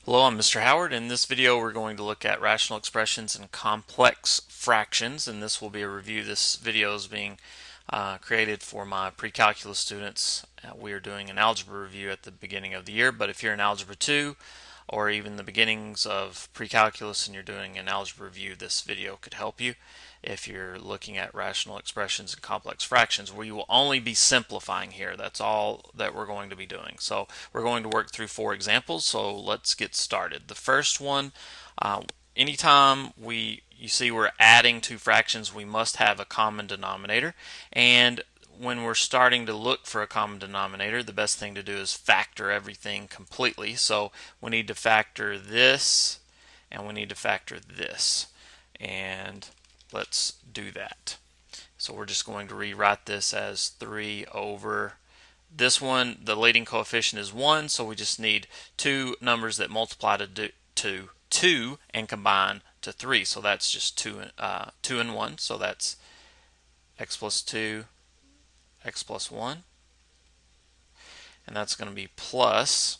Hello, I'm Mr. Howard. In this video, we're going to look at rational expressions and complex fractions, and this will be a review. This video is being created for my pre-calculus students. We are doing an algebra review at the beginning of the year, but if you're in Algebra 2 or even the beginnings of pre-calculus and you're doing an algebra review, this video could help you. If you're looking at rational expressions and complex fractions, we will only be simplifying here. That's all that we're going to be doing. So we're going to work through 4 examples. So let's get started. The first one, anytime you see we're adding 2 fractions, we must have a common denominator. And when we're starting to look for a common denominator, the best thing to do is factor everything completely. So we need to factor this and we need to factor this. And let's do that. So we're just going to rewrite this as 3 over this one. The leading coefficient is 1, so we just need two numbers that multiply to 2 and combine to 3. So that's just 2 and 1. So that's x plus 2, x plus 1. And that's going to be plus,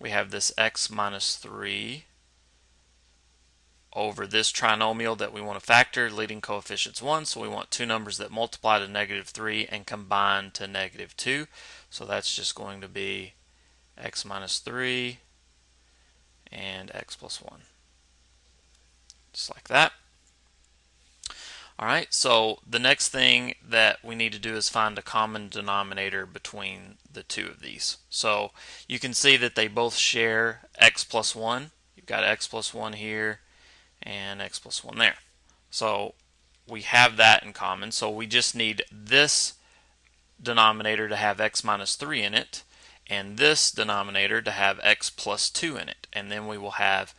we have this x minus 3 over this trinomial that we want to factor. Leading coefficient's 1, so we want two numbers that multiply to -3 and combine to -2. So that's just going to be x minus 3 and x plus 1. Just like that. Alright, so the next thing that we need to do is find a common denominator between the two of these. So you can see that they both share x plus 1. You've got x plus 1 here and x plus 1 there. So we have that in common. So we just need this denominator to have x minus 3 in it and this denominator to have x plus 2 in it. And then we will have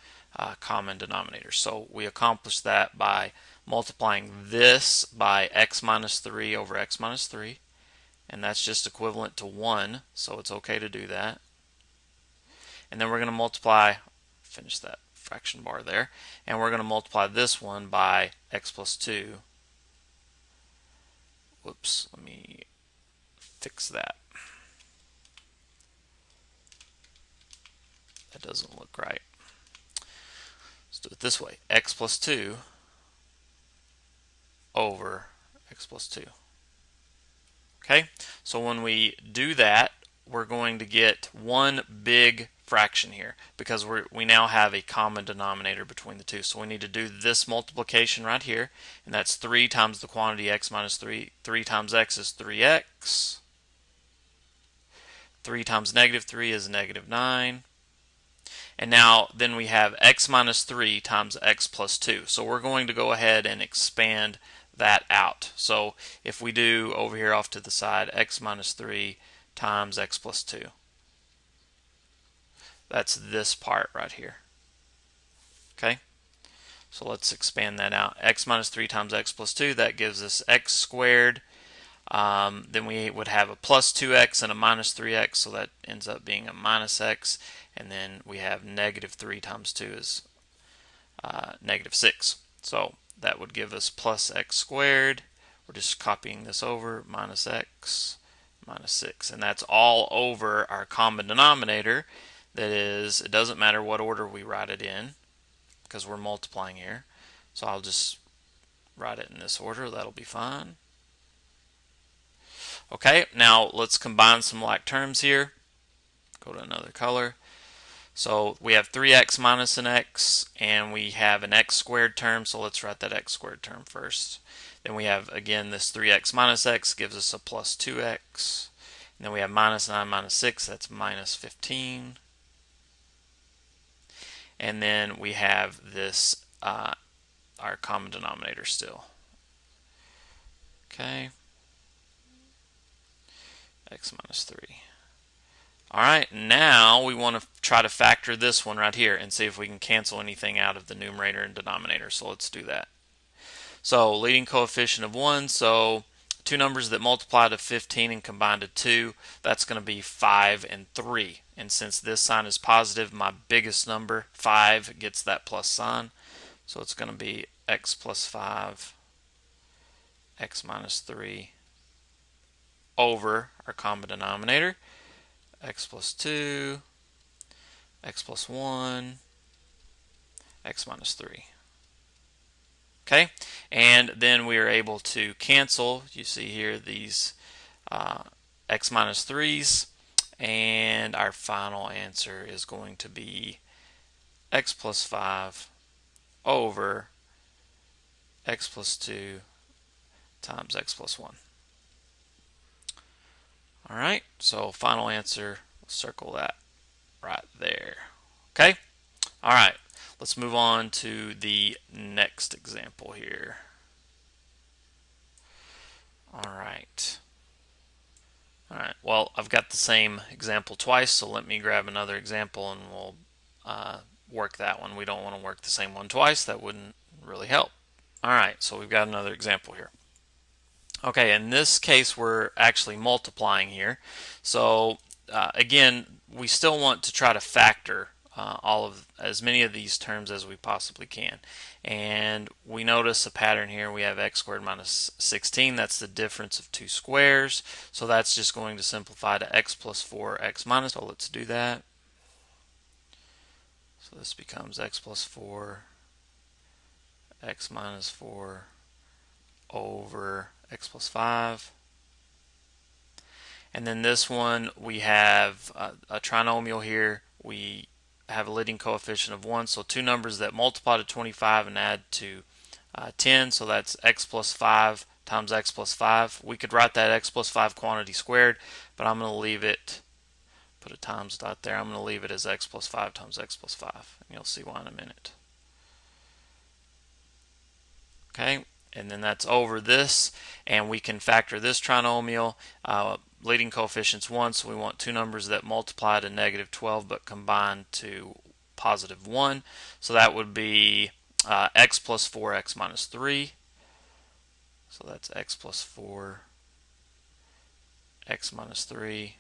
common denominators. So we accomplish that by multiplying this by x minus 3 over x minus 3. And that's just equivalent to 1. So it's okay to do that. And then we're going to multiply, finish that fraction bar there, and we're going to multiply this one by x plus 2. Whoops, let me fix that. That doesn't look right. Let's do it this way. X plus 2 over x plus 2. Okay, so when we do that, we're going to get one big fraction here because we now have a common denominator between the two. So we need to do this multiplication right here, and that's 3 times the quantity x minus 3. 3 times x is 3x. 3 times -3 is -9. And now then we have x minus 3 times x plus 2. So we're going to go ahead and expand that out. So if we do over here off to the side, x minus 3 times x plus 2. That's this part right here. Okay, so let's expand that out. X minus 3 times x plus 2, that gives us x squared. Then we would have a plus 2x and a minus 3x, so that ends up being a minus x. And then we have -3 times 2 is -6. So that would give us plus x squared. We're just copying this over, minus x minus 6. And that's all over our common denominator. That is, it doesn't matter what order we write it in because we're multiplying here. So I'll just write it in this order. That'll be fine. Okay, now let's combine some like terms here. Go to another color. So we have 3x minus an x, and we have an x squared term, so let's write that x squared term first. Then we have, again, this 3x minus x gives us a plus 2x. And then we have minus 9 minus 6, that's minus 15. And then we have this, our common denominator still. Okay. X minus 3. Alright, now we want to try to factor this one right here and see if we can cancel anything out of the numerator and denominator. So let's do that. So leading coefficient of 1, so two numbers that multiply to 15 and combine to 2, that's going to be 5 and 3. And since this sign is positive, my biggest number, 5, gets that plus sign. So it's going to be x plus 5, x minus 3 over our common denominator, x plus 2 x plus 1, x minus 3. Okay, and then we are able to cancel. You see here these x minus 3's, and our final answer is going to be x plus 5 over x plus 2 times x plus 1. Alright, so final answer, we'll circle that right there. Okay, alright, let's move on to the next example here. Alright. Alright, well, I've got the same example twice, so let me grab another example and we'll work that one. We don't want to work the same one twice. That wouldn't really help. Alright, so we've got another example here. Okay, in this case, we're actually multiplying here. So again, we still want to try to factor all of as many of these terms as we possibly can. And we notice a pattern here. We have x squared minus 16. That's the difference of two squares. So that's just going to simplify to x plus 4, x minus. So let's do that. So this becomes x plus 4, x minus 4 over x plus 5. And then this one, we have a trinomial here. We have a leading coefficient of 1, so two numbers that multiply to 25 and add to 10, so that's x plus 5 times x plus 5. We could write that x plus 5 quantity squared, but I'm going to leave it, put a times dot there, I'm going to leave it as x plus 5 times x plus 5, and you'll see why in a minute. Okay, and then that's over this, and we can factor this trinomial. Leading coefficient's 1, so we want two numbers that multiply to negative 12 but combine to positive 1. So that would be x plus 4, x minus 3. So that's x plus 4, x minus 3.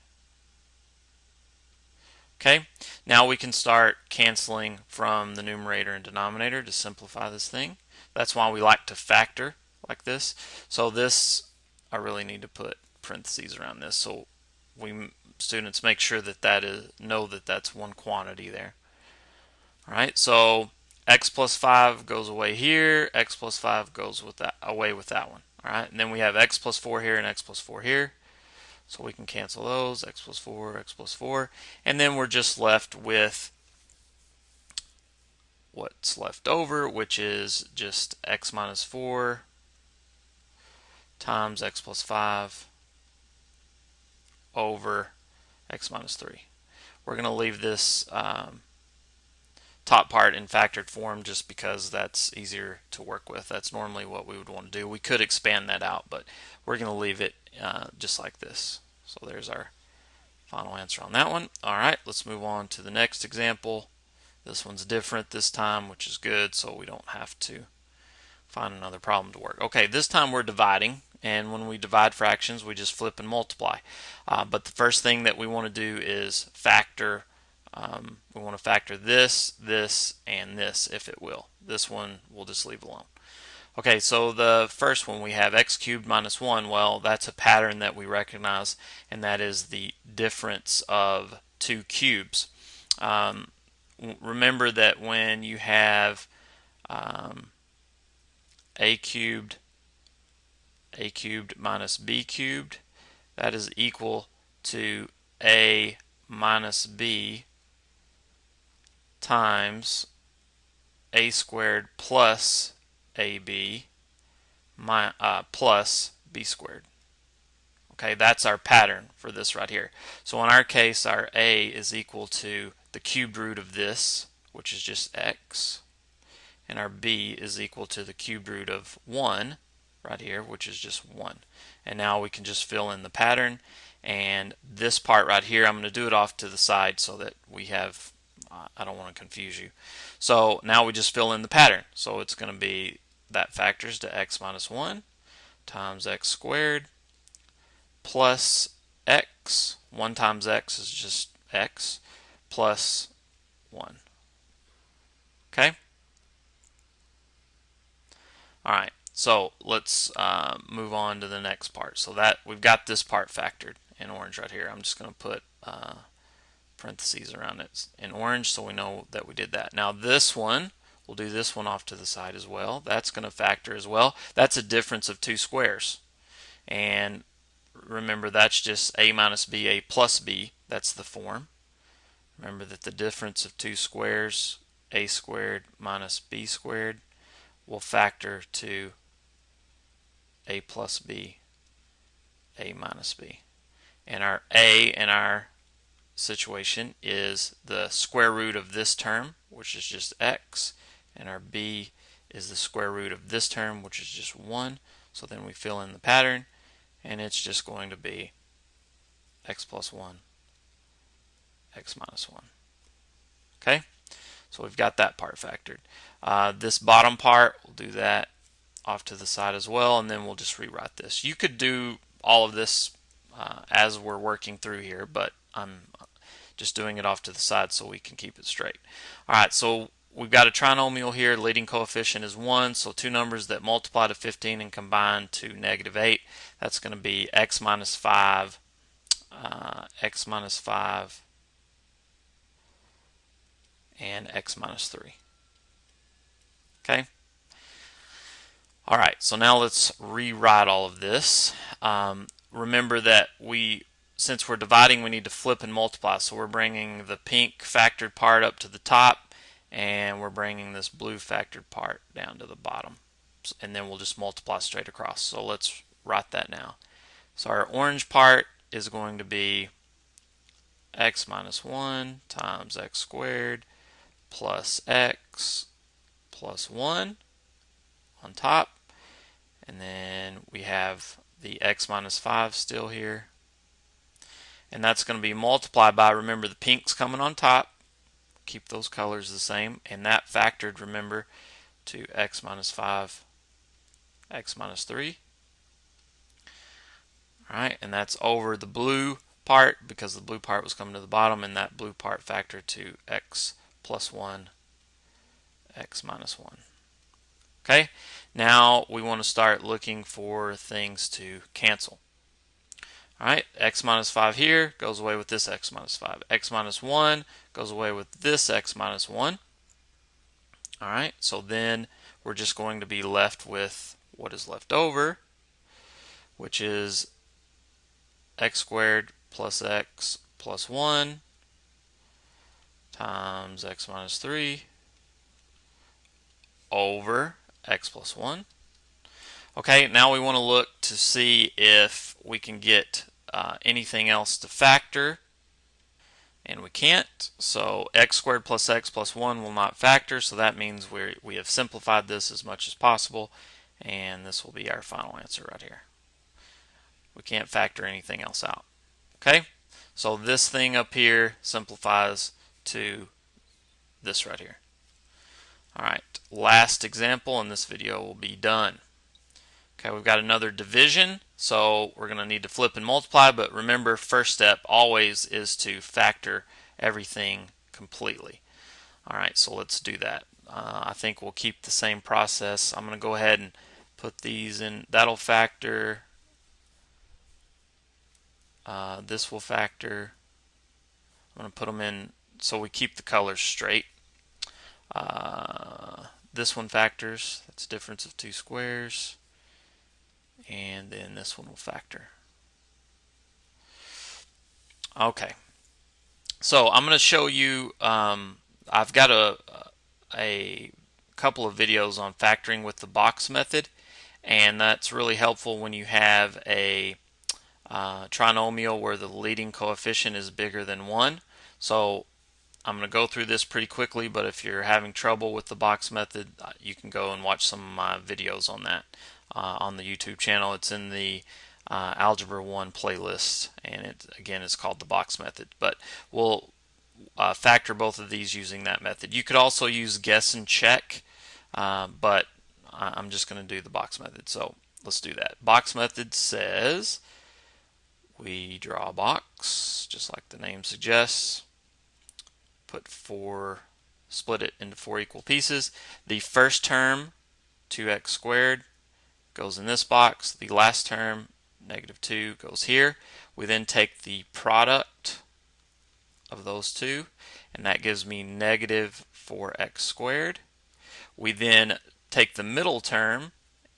Okay, now we can start canceling from the numerator and denominator to simplify this thing. That's why we like to factor like this. So this, I really need to put parentheses around this so students make sure that know that that's one quantity there. All right, so x plus 5 goes away here, x plus 5 goes away with that one. All right, and then we have x plus 4 here and x plus 4 here. So we can cancel those, x plus 4, x plus 4. And then we're just left with what's left over, which is just x minus 4 times x plus 5 over x minus 3. We're going to leave this top part in factored form just because that's easier to work with. That's normally what we would want to do. We could expand that out, but we're going to leave it just like this. So there's our final answer on that one. All right, let's move on to the next example. This one's different this time, which is good, so we don't have to find another problem to work. Okay, this time we're dividing, and when we divide fractions, we just flip and multiply. But the first thing that we want to do is factor. We want to factor this, this, and this, if it will. This one we'll just leave alone. Okay, so the first one we have x cubed minus 1. Well, that's a pattern that we recognize, and that is the difference of two cubes. Remember that when you have a cubed minus b cubed, that is equal to a minus b times a squared plus ab plus b squared. Okay, that's our pattern for this right here. So in our case, our a is equal to the cubed root of this, which is just x, and our b is equal to the cubed root of 1 right here, which is just 1. And now we can just fill in the pattern, and this part right here, I'm going to do it off to the side so that we have, I don't want to confuse you. So now we just fill in the pattern. So it's going to be that factors to x minus 1 times x squared plus x. 1 times x is just x plus 1. Okay? All right, so let's move on to the next part. So that we've got this part factored in orange right here. I'm just going to put parentheses around it in orange, so we know that we did that. Now this one, we'll do this one off to the side as well. That's going to factor as well. That's a difference of two squares. And remember, that's just a minus b, a plus b. That's the form. Remember that the difference of two squares, a squared minus b squared, will factor to a plus b, a minus b. And our a in our situation is the square root of this term, which is just x, and our b is the square root of this term, which is just 1. So then we fill in the pattern, and it's just going to be x plus 1, x minus 1. Okay, so we've got that part factored. This bottom part, we'll do that off to the side as well, and then we'll just rewrite this. You could do all of this as we're working through here, but I'm just doing it off to the side so we can keep it straight. Alright, so we've got a trinomial here. The leading coefficient is 1, so two numbers that multiply to 15 and combine to negative 8. That's going to be x minus 5, x minus 5, and x minus 3. Okay? Alright, so now let's rewrite all of this. Remember that since we're dividing, we need to flip and multiply. So we're bringing the pink factored part up to the top, and we're bringing this blue factored part down to the bottom. And then we'll just multiply straight across. So let's write that now. So our orange part is going to be x minus 1 times x squared plus x plus 1 on top. And then we have the x minus 5 still here. And that's going to be multiplied by, remember, the pink's coming on top. Keep those colors the same. And that factored, remember, to x minus 5, x minus 3. Alright, and that's over the blue part because the blue part was coming to the bottom, and that blue part factored to x plus 1, x minus 1. Okay, now we want to start looking for things to cancel. Alright, x minus 5 here goes away with this x minus 5. X minus 1 goes away with this x minus 1. Alright, so then we're just going to be left with what is left over, which is x squared plus x plus 1 times x minus 3 over x plus 1. Okay, now we want to look to see if we can get anything else to factor, and we can't. So x squared plus x plus 1 will not factor, so that means we have simplified this as much as possible, and this will be our final answer right here. We can't factor anything else out. Okay, so this thing up here simplifies to this right here. Alright, last example, and this video will be done. Okay, we've got another division, so we're going to need to flip and multiply, but remember, first step always is to factor everything completely. Alright, so let's do that. I think we'll keep the same process. I'm going to go ahead and put these in. That'll factor. This will factor. I'm going to put them in so we keep the colors straight. This one factors. That's a difference of two squares. And then this one will factor. Okay. So I'm going to show you, I've got a couple of videos on factoring with the box method, and that's really helpful when you have a trinomial where the leading coefficient is bigger than 1. So I'm going to go through this pretty quickly, but if you're having trouble with the box method, you can go and watch some of my videos on that on the YouTube channel. It's in the Algebra 1 playlist, and it again is called the box method. But we'll factor both of these using that method. You could also use guess and check, but I'm just going to do the box method. So let's do that. Box method says we draw a box, just like the name suggests. Split it into 4 equal pieces. The first term, 2x squared, goes in this box. The last term, negative 2, goes here. We then take the product of those two, and that gives me negative 4x squared. We then take the middle term,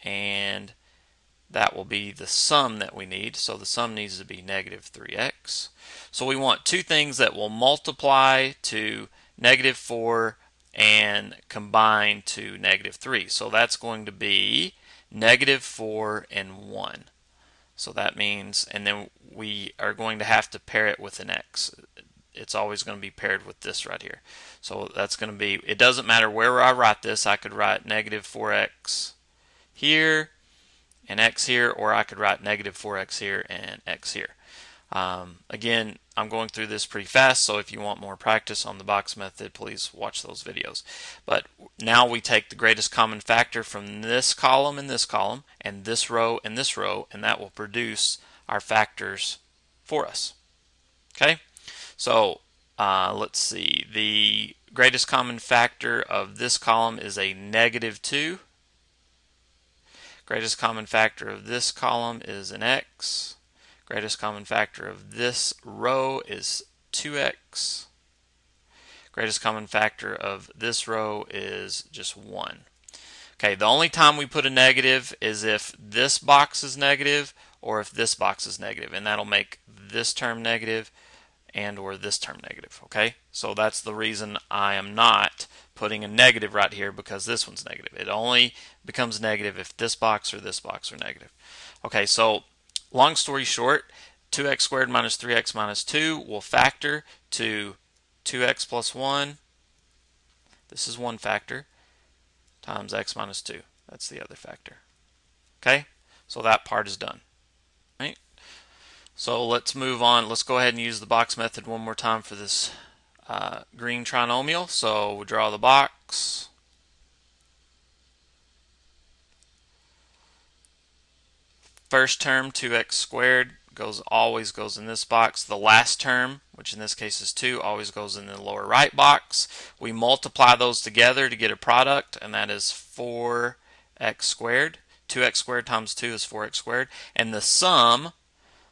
and that will be the sum that we need. So the sum needs to be negative 3x. So we want two things that will multiply to negative 4 and combine to negative 3. So that's going to be negative 4 and 1. So that means, and then we are going to have to pair it with an x. It's always going to be paired with this right here. So that's going to be, it doesn't matter where I write this. I could write negative 4x here and x here, or I could write negative 4x here and x here. Again, I'm going through this pretty fast, so if you want more practice on the box method, please watch those videos. But now we take the greatest common factor from this column and this column, and this row and this row, and that will produce our factors for us. Okay, so let's see. The greatest common factor of this column is a negative 2. Greatest common factor of this column is an x. Greatest common factor of this row is 2x. Greatest common factor of this row is just 1. Okay, the only time we put a negative is if this box is negative or if this box is negative, and that'll make this term negative and or this term negative. Okay, so that's the reason I am not putting a negative right here, because this one's negative. It only becomes negative if this box or this box are negative. Okay, so long story short, 2x squared minus 3x minus 2 will factor to 2x plus 1. This is one factor times x minus 2. That's the other factor. Okay, so that part is done. Right? So let's move on. Let's go ahead and use the box method one more time for this green trinomial. So we draw the box. First term, 2x squared, always goes in this box. The last term, which in this case is 2, always goes in the lower right box. We multiply those together to get a product, and that is 4x squared. 2x squared times 2 is 4x squared. And the sum,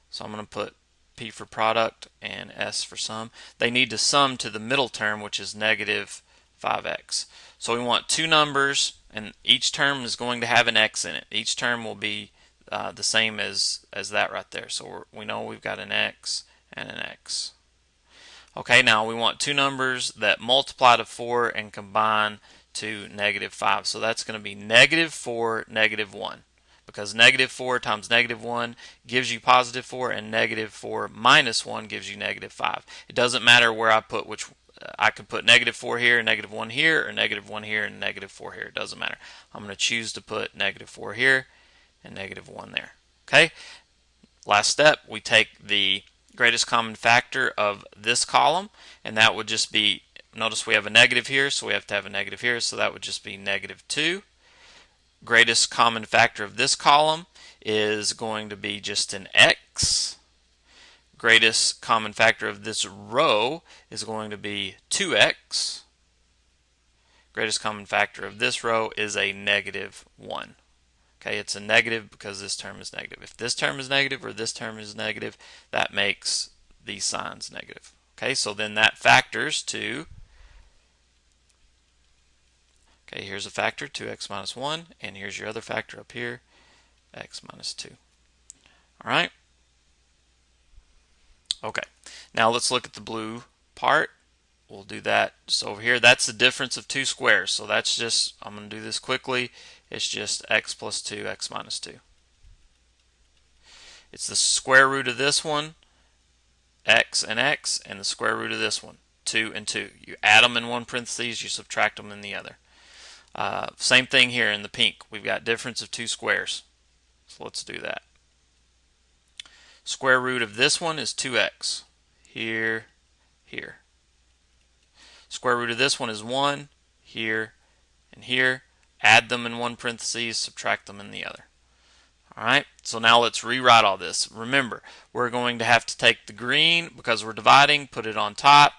so I'm going to put P for product and S for sum. They need to sum to the middle term, which is negative 5x. So we want two numbers, and each term is going to have an x in it. Each term will be the same as that right there. So we know we've got an x and an x. Okay, now we want two numbers that multiply to 4 and combine to negative 5. So that's going to be negative 4, negative 1. Because negative 4 times negative 1 gives you positive 4, and negative 4 minus 1 gives you negative 5. It doesn't matter where I put which. I could put negative 4 here, negative 1 here, or negative 1 here and negative 4 here. It doesn't matter. I'm going to choose to put negative 4 here and negative 1 there. Okay. Last step, we take the greatest common factor of this column, and that would just be, notice we have a negative here, so we have to have a negative here, so that would just be negative 2. Greatest common factor of this column is going to be just an x. Greatest common factor of this row is going to be 2x. Greatest common factor of this row is a negative 1. Okay, it's a negative because this term is negative. If this term is negative or this term is negative, that makes these signs negative. Okay, so then that factors to, okay, here's a factor, 2x minus 1, and here's your other factor up here, x minus 2. All right. Okay, now let's look at the blue part. We'll do that just over here. That's the difference of two squares. So that's just, I'm going to do this quickly. It's just x plus 2, x minus 2. It's the square root of this one, x, and the square root of this one, 2 and 2. You add them in one parentheses, you subtract them in the other. Same thing here in the pink. We've got difference of two squares. So let's do that. Square root of this one is 2x. Here, here. Square root of this one is 1, here, and here. Add them in one parentheses, subtract them in the other. Alright, so now let's rewrite all this. Remember, we're going to have to take the green, because we're dividing, put it on top,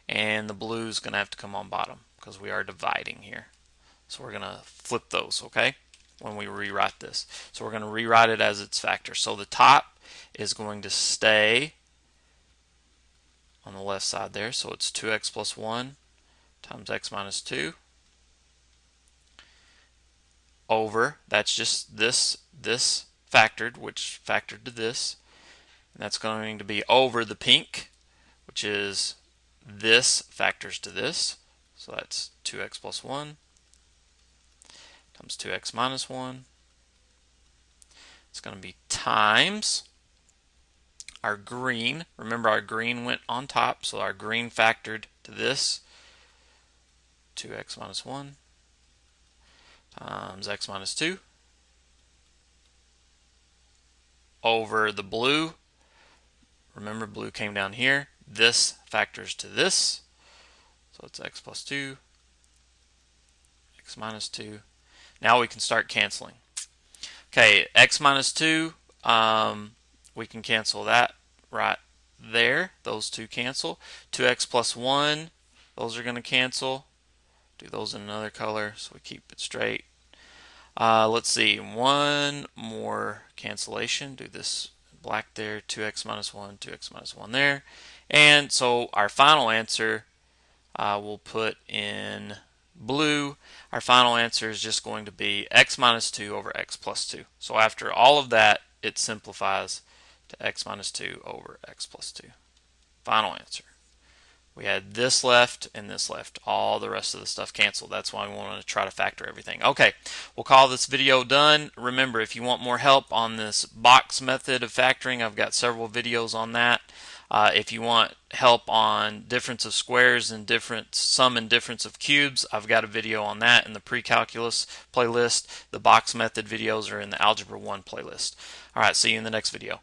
and the blue is going to have to come on bottom, because we are dividing here. So we're going to flip those, okay, when we rewrite this. So we're going to rewrite it as its factor. So the top is going to stay on the left side there. So it's 2x plus 1 times x minus 2 over, that's just this factored, which factored to this. And that's going to be over the pink, which is this factors to this. So that's 2x plus 1 times 2x minus 1. It's going to be times our green. Remember, our green went on top, so our green factored to this, 2x minus 1 times x minus 2 over the blue. Remember, blue came down here. This factors to this, so it's x plus 2, x minus 2. Now we can start canceling. Okay, x minus 2, we can cancel that right there. Those two cancel. 2x plus 1, those are going to cancel. Do those in another color so we keep it straight. Let's see, one more cancellation. Do this black there, 2x minus 1, 2x minus 1 there. And so our final answer we'll put in blue. Our final answer is just going to be x minus 2 over x plus 2. So after all of that, it simplifies to x minus 2 over x plus 2. Final answer. We had this left and this left. All the rest of the stuff canceled. That's why we want to try to factor everything. Okay, we'll call this video done. Remember, if you want more help on this box method of factoring, I've got several videos on that. If you want help on difference of squares and sum and difference of cubes, I've got a video on that in the pre-calculus playlist. The box method videos are in the Algebra 1 playlist. All right, see you in the next video.